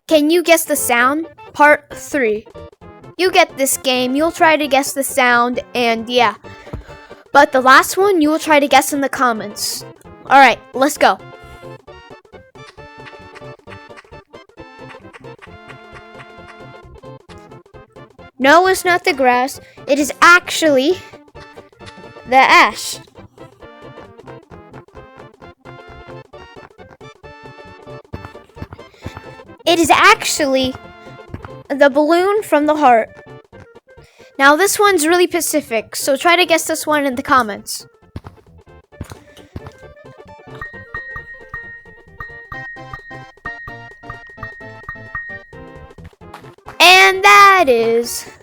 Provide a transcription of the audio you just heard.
Can you guess the sound? Part 3. You get this game, you'll try to guess the sound, and yeah. But the last one, you will try to guess in the comments. Alright, let's go. No, it's not the grass. It is actually the ash. It is actually the balloon from the heart. Now this one's really specific, so try to guess this one in the comments. And that is